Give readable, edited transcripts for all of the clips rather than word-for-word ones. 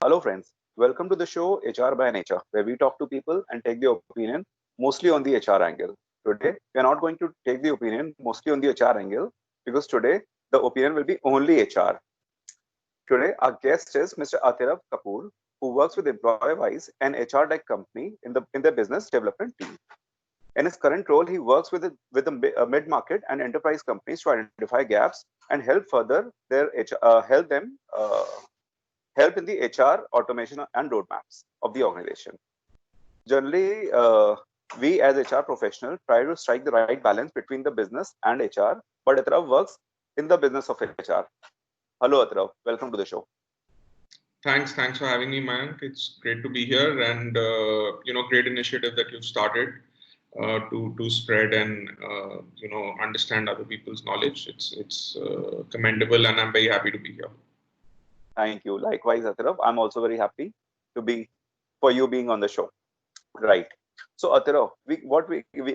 Hello, friends. Welcome to the show HR by Nature, where we talk to people and take their opinion mostly on the HR angle. Today, we are not going to take the opinion mostly on the HR angle because today the opinion will be only HR. Today, our guest is Mr. Atirav Kapoor, who works with EmployWise, an HR tech company in their business development team. In his current role, he works with the mid-market and enterprise companies to identify gaps and help them help in the HR automation and roadmaps of the organization. Generally, we as HR professionals try to strike the right balance between the business and HR, but Atrav works in the business of HR. Hello, Atrav. Welcome to the show. Thanks for having me, Mayank. It's great to be here, and great initiative that you've started to spread and understand other people's knowledge. It's commendable, and I'm very happy to be here. Thank you. Likewise, Atrav. I'm also very happy to be for you being on the show. Right. So, Atrav,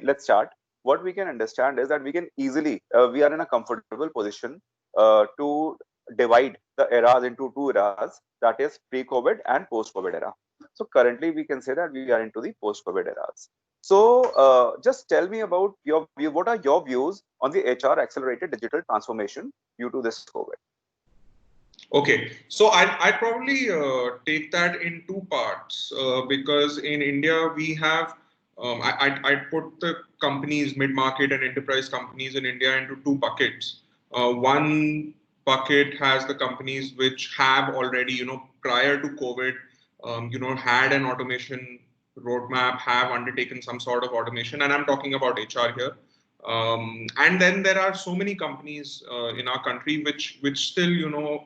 let's start. What we can understand is that we can easily we are in a comfortable position to divide the eras into two eras, that is pre-COVID and post-COVID era. So currently we can say that we are into the post-COVID eras. So just tell me about your view. What are your views on the HR accelerated digital transformation due to this COVID? Okay, so I'd probably take that in two parts because in India we have I'd put the companies, mid-market and enterprise companies in India into two buckets. One bucket has the companies which have already, prior to COVID, had an automation roadmap, have undertaken some sort of automation, and I'm talking about HR here. And then there are so many companies in our country which still,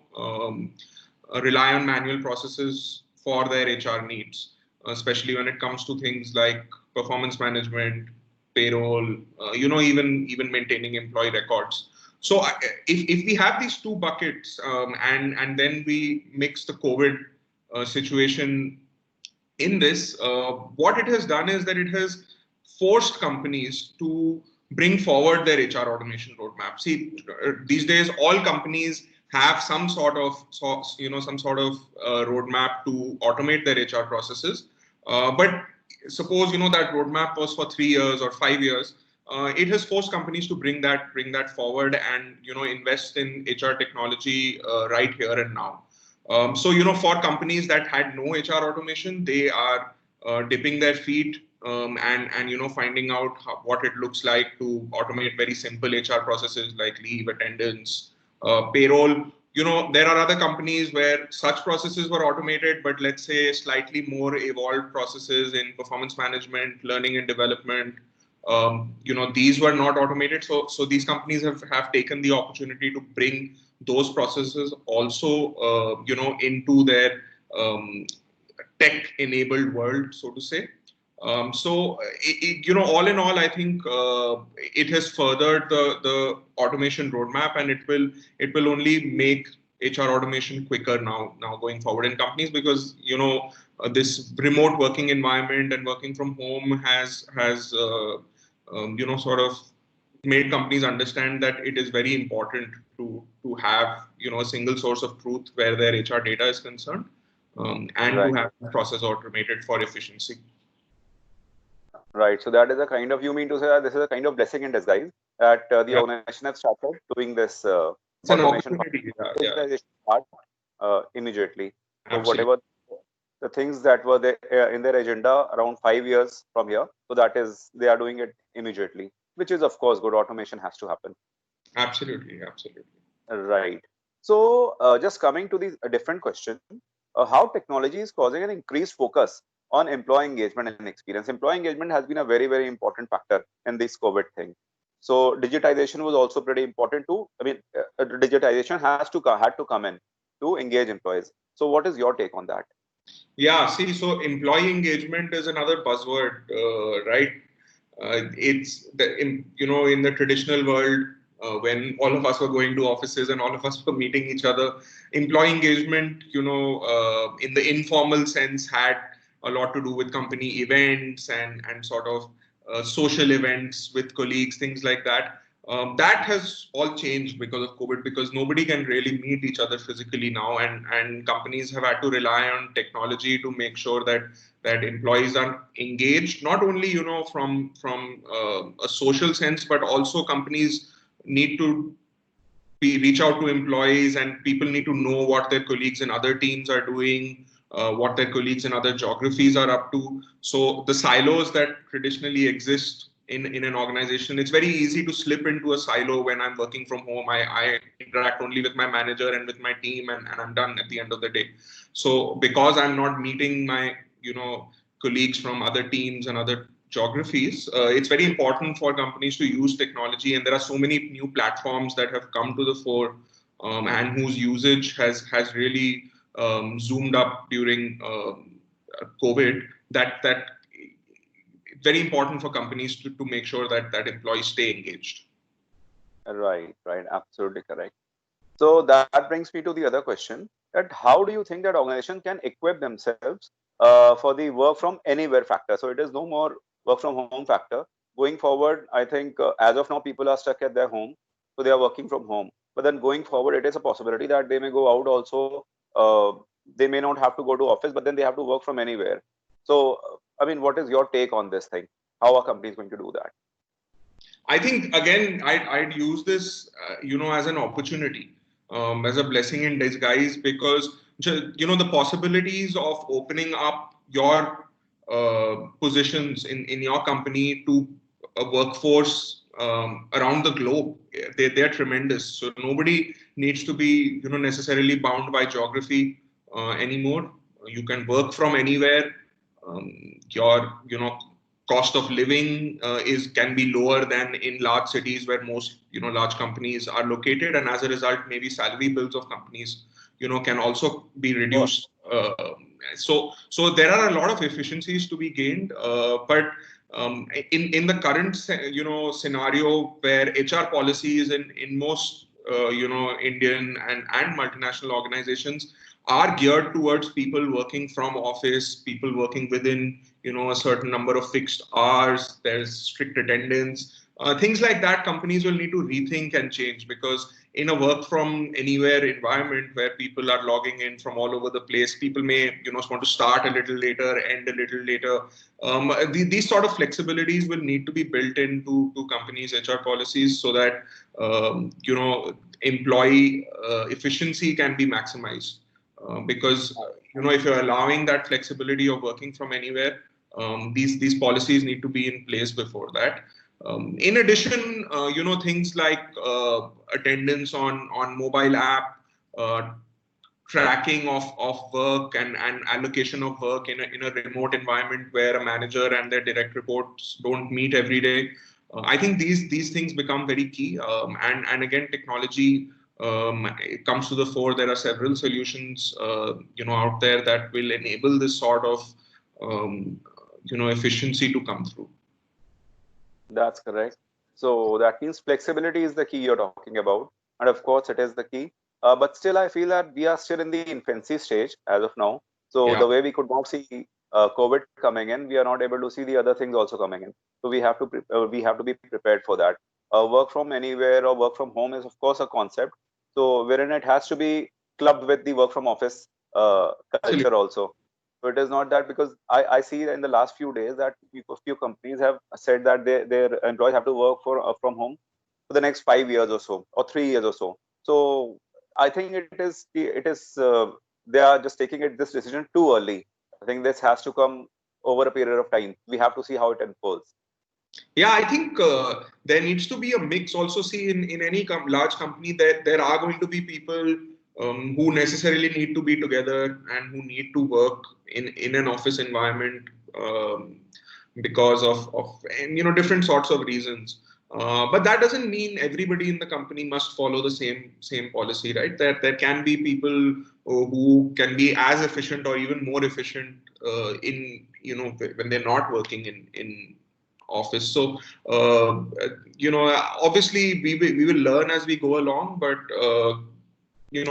rely on manual processes for their HR needs, especially when it comes to things like performance management, payroll, even maintaining employee records. So if we have these two buckets and then we mix the COVID situation in this, what it has done is that it has forced companies to bring forward their HR automation roadmap. See, these days all companies have some sort of roadmap to automate their HR processes. But suppose that roadmap was for 3 years or 5 years. It has forced companies to bring that forward and invest in HR technology right here and now. So for companies that had no HR automation, they are dipping their feet and finding out what it looks like to automate very simple HR processes like leave, attendance, payroll. There are other companies where such processes were automated, but let's say slightly more evolved processes in performance management, learning and development. These were not automated. So these companies have taken the opportunity to bring those processes also, into their tech-enabled world, so to say. All in all, I think it has furthered the automation roadmap, and it will only make HR automation quicker now going forward in companies, because this remote working environment and working from home has sort of made companies understand that it is very important to have a single source of truth where their HR data is concerned, and right, to have the process automated for efficiency. Right. So that is a kind of, you mean to say that this is a kind of blessing in disguise that the organization has started doing this automation part immediately. So whatever the things that were there in their agenda around 5 years from here, so that is, they are doing it immediately, which is of course good. Automation has to happen. Absolutely. Right. So just coming to the a different question, how technology is causing an increased focus on employee engagement and experience. Employee engagement has been a very, very important factor in this COVID thing. So digitization was also pretty important too. I mean, digitization had to come in to engage employees. So what is your take on that? Yeah, see, so employee engagement is another buzzword, right? It's in the traditional world, when all of us were going to offices and all of us were meeting each other, employee engagement, in the informal sense, had a lot to do with company events and sort of social events with colleagues, things like that. That has all changed because of COVID, because nobody can really meet each other physically now, and companies have had to rely on technology to make sure that employees are engaged, not only from a social sense, but also companies need to reach out to employees, and people need to know what their colleagues in other teams are doing, what their colleagues in other geographies are up to. So the silos that traditionally exist in an organization, it's very easy to slip into a silo. When I'm working from home, I interact only with my manager and with my team, and I'm done at the end of the day. So because I'm not meeting my colleagues from other teams and other geographies, it's very important for companies to use technology, and there are so many new platforms that have come to the fore, and whose usage has really zoomed up during COVID. That it's very important for companies to make sure that employees stay engaged. Right, right, absolutely correct. So that brings me to the other question: that how do you think that organization can equip themselves for the work from anywhere factor? So it is no more work from home factor. Going forward, I think as of now, people are stuck at their home, so they are working from home. But then going forward, it is a possibility that they may go out also. Uh, they may not have to go to office, but then they have to work from anywhere. So, I mean, what is your take on this thing? How are companies going to do that? I think again, I'd use this, as an opportunity, as a blessing in disguise, because the possibilities of opening up your positions in your company to a workforce around the globe, they're tremendous. So nobody needs to be necessarily bound by geography anymore. You can work from anywhere. Your cost of living is can be lower than in large cities where most large companies are located, and as a result, maybe salary bills of companies can also be Oh, reduced. So there are a lot of efficiencies to be gained, but in the current scenario where HR policies in most Indian and multinational organizations are geared towards people working from office, people working within a certain number of fixed hours. There's strict attendance, things like that. Companies will need to rethink and change, because in a work from anywhere environment where people are logging in from all over the place, people may want to start a little later, end a little later. These sort of flexibilities will need to be built into companies' HR policies, so that employee efficiency can be maximized. Because if you're allowing that flexibility of working from anywhere, these policies need to be in place before that. In addition, things like attendance on mobile app, tracking of work, and allocation of work in a remote environment where a manager and their direct reports don't meet every day. I think these things become very key. And again, technology it comes to the fore. There are several solutions out there that will enable this sort of efficiency to come through. that's correct. So that means flexibility is the key you're talking about. And of course, it is the key. But still, I feel that we are still in the infancy stage as of now. So Yeah. the way we could not see COVID coming in, we are not able to see the other things also coming in. So we have to be prepared for that. Work from anywhere or work from home is of course a concept. So wherein it has to be clubbed with the work from office culture Absolutely. also. So it is not that, because I see in the last few days that few companies have said that their employees have to work from home for the next 5 years or so, or 3 years or so. So I think it is they are just taking this decision too early. I think this has to come over a period of time. We have to see how it unfolds. Yeah, I think there needs to be a mix. Also, see, in any large company, there are going to be people who necessarily need to be together and who need to work in an office environment, because of and, different sorts of reasons. But that doesn't mean everybody in the company must follow the same policy, right? There can be people who can be as efficient or even more efficient in when they're not working in office. So obviously we will learn as we go along, but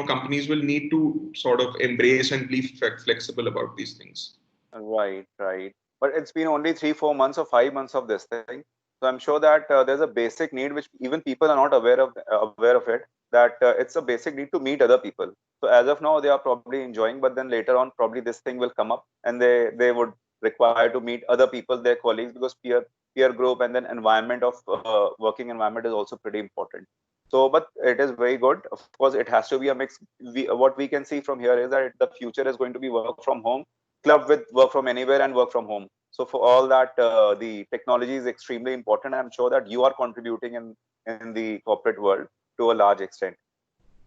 companies will need to sort of embrace and be flexible about these things. Right, right. But it's been only 3, 4 months or 5 months of this thing. So I'm sure that there's a basic need which even people are not aware of it. That it's a basic need to meet other people. So as of now, they are probably enjoying, but then later on, probably this thing will come up, and they would require to meet other people, their colleagues, because peer group and then environment of working environment is also pretty important. So, but it is very good. Of course, it has to be a mix. What we can see from here is that the future is going to be work from home, clubbed with work from anywhere and work from home. So for all that, the technology is extremely important. I'm sure that you are contributing in the corporate world to a large extent.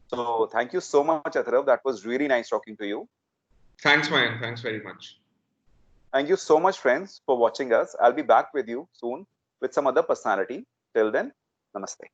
So thank you so much, Atharv. That was really nice talking to you. Thanks, Mayan. Thanks very much. Thank you so much, friends, for watching us. I'll be back with you soon with some other personality. Till then, namaste.